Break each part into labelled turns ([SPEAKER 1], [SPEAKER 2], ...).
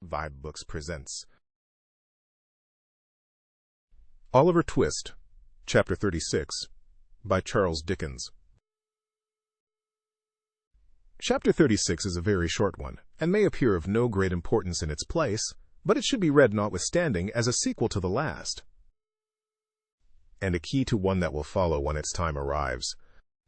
[SPEAKER 1] vibeBooks presents Oliver Twist, Chapter 36, by Charles Dickens. Chapter 36 is a very short one, and may appear of no great importance in its place, but it should be read notwithstanding as a sequel to the last, and a key to one that will follow when its time arrives.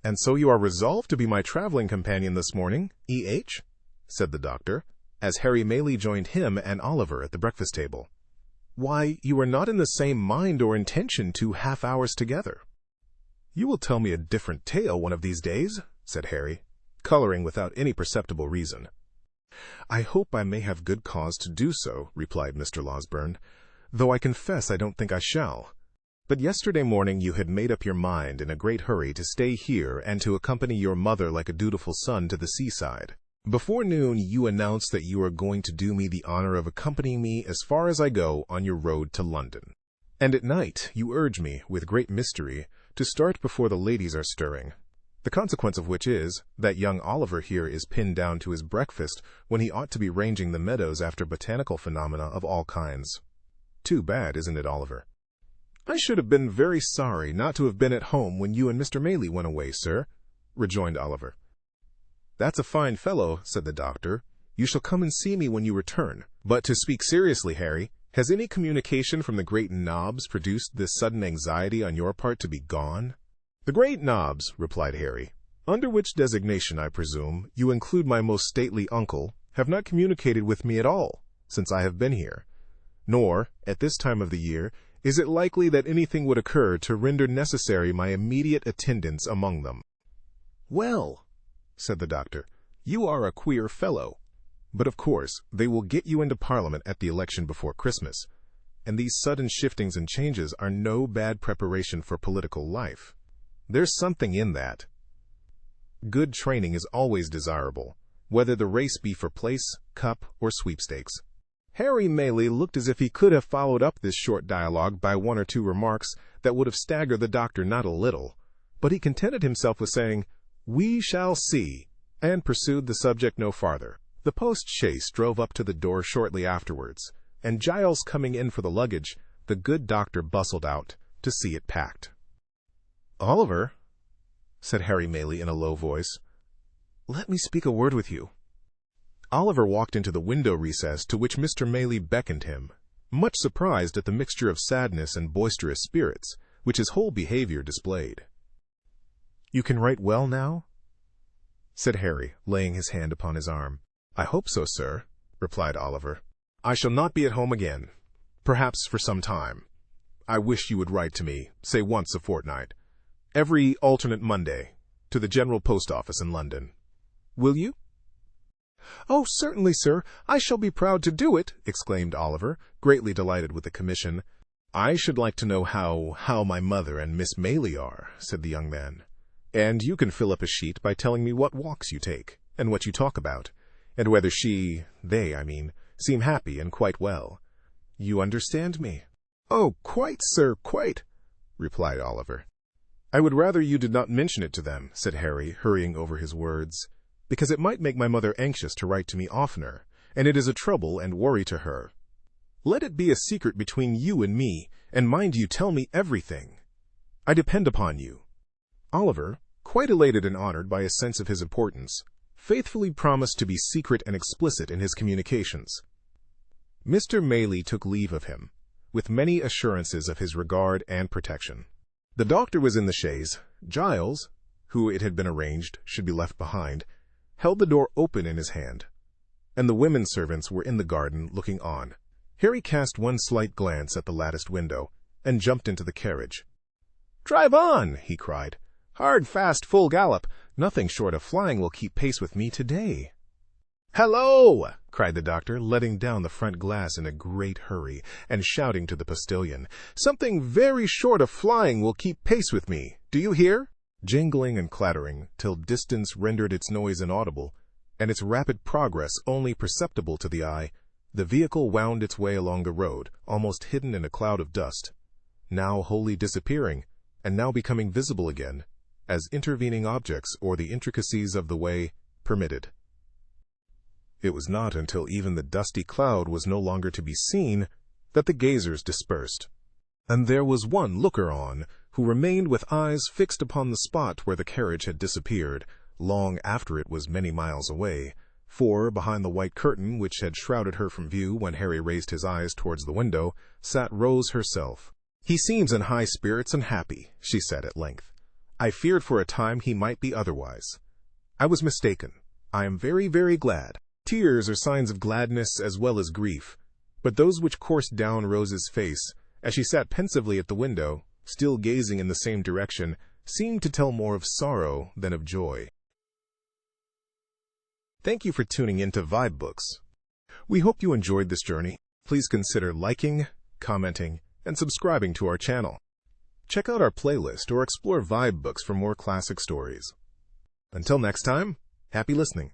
[SPEAKER 1] "And so you are resolved to be my traveling companion this morning, E.H.?" said the doctor, as Harry Maylie joined him and Oliver at the breakfast table. "Why, you are not in the same mind or intention 2 hours together." "You will tell me a different tale one of these days," said Harry, coloring without any perceptible reason. "I hope I may have good cause to do so," replied Mr. Losberne, "though I confess I don't think I shall. But yesterday morning you had made up your mind in a great hurry to stay here and to accompany your mother like a dutiful son to the seaside. Before noon you announced that you are going to do me the honor of accompanying me as far as I go on your road to London. And at night you urge me, with great mystery, to start before the ladies are stirring. The consequence of which is, that young Oliver here is pinned down to his breakfast when he ought to be ranging the meadows after botanical phenomena of all kinds. Too bad, isn't it, Oliver?" "I should have been very sorry not to have been at home when you and Mr. Maylie went away, sir," rejoined Oliver. "That's a fine fellow," said the doctor. "You shall come and see me when you return. But to speak seriously, Harry, has any communication from the great Nobbs produced this sudden anxiety on your part to be gone?" "The great Nobbs," replied Harry, "under which designation, I presume, you include my most stately uncle, have not communicated with me at all since I have been here. Nor, at this time of the year, is it likely that anything would occur to render necessary my immediate attendance among them." "Well," said the doctor, "you are a queer fellow. But of course they will get you into Parliament at the election before Christmas, and these sudden shiftings and changes are no bad preparation for political life. There's something in that. Good training is always desirable, whether the race be for place, cup, or sweepstakes." Harry Maylie looked as if he could have followed up this short dialogue by one or two remarks that would have staggered the doctor not a little, but he contented himself with saying, "We shall see," and pursued the subject no farther. The post-chaise drove up to the door shortly afterwards, and Giles coming in for the luggage, the good doctor bustled out to see it packed. "Oliver," said Harry Maylie in a low voice, "let me speak a word with you." Oliver walked into the window recess to which Mr. Maylie beckoned him, much surprised at the mixture of sadness and boisterous spirits which his whole behavior displayed. "You can write well now?" said Harry, laying his hand upon his arm. "I hope so, sir," replied Oliver. "I shall not be at home again, perhaps for some time. I wish you would write to me, say once a fortnight, every alternate Monday, to the General Post Office in London. Will you?" "Oh, certainly, sir. I shall be proud to do it," exclaimed Oliver, greatly delighted with the commission. "I should like to know how my mother and Miss Maylie are," said the young man. "And you can fill up a sheet by telling me what walks you take, and what you talk about, and whether they, seem happy and quite well. You understand me?" "Oh, quite, sir, quite," replied Oliver. "I would rather you did not mention it to them," said Harry, hurrying over his words, "because it might make my mother anxious to write to me oftener, and it is a trouble and worry to her. Let it be a secret between you and me, and mind you tell me everything. I depend upon you." Oliver, quite elated and honored by a sense of his importance, faithfully promised to be secret and explicit in his communications. Mr. Maylie took leave of him, with many assurances of his regard and protection. The doctor was in the chaise. Giles, who it had been arranged should be left behind, held the door open in his hand, and the women servants were in the garden looking on. Harry cast one slight glance at the latticed window, and jumped into the carriage. "Drive on!" he cried. "Hard, fast, full gallop. Nothing short of flying will keep pace with me today." "Hello!" cried the doctor, letting down the front glass in a great hurry, and shouting to the postilion, "Something very short of flying will keep pace with me. Do you hear?" Jingling and clattering, till distance rendered its noise inaudible, and its rapid progress only perceptible to the eye, the vehicle wound its way along the road, almost hidden in a cloud of dust, now wholly disappearing, and now becoming visible again, as intervening objects or the intricacies of the way permitted. It was not until even the dusty cloud was no longer to be seen that the gazers dispersed. And there was one looker-on who remained with eyes fixed upon the spot where the carriage had disappeared, long after it was many miles away, for behind the white curtain which had shrouded her from view when Harry raised his eyes towards the window, sat Rose herself. "He seems in high spirits and happy," she said at length. "I feared for a time he might be otherwise. I was mistaken. I am very, very glad." Tears are signs of gladness as well as grief, but those which coursed down Rose's face, as she sat pensively at the window, still gazing in the same direction, seemed to tell more of sorrow than of joy. Thank you for tuning in to vibeBooks. We hope you enjoyed this journey. Please consider liking, commenting, and subscribing to our channel. Check out our playlist or explore vibeBooks for more classic stories. Until next time, happy listening.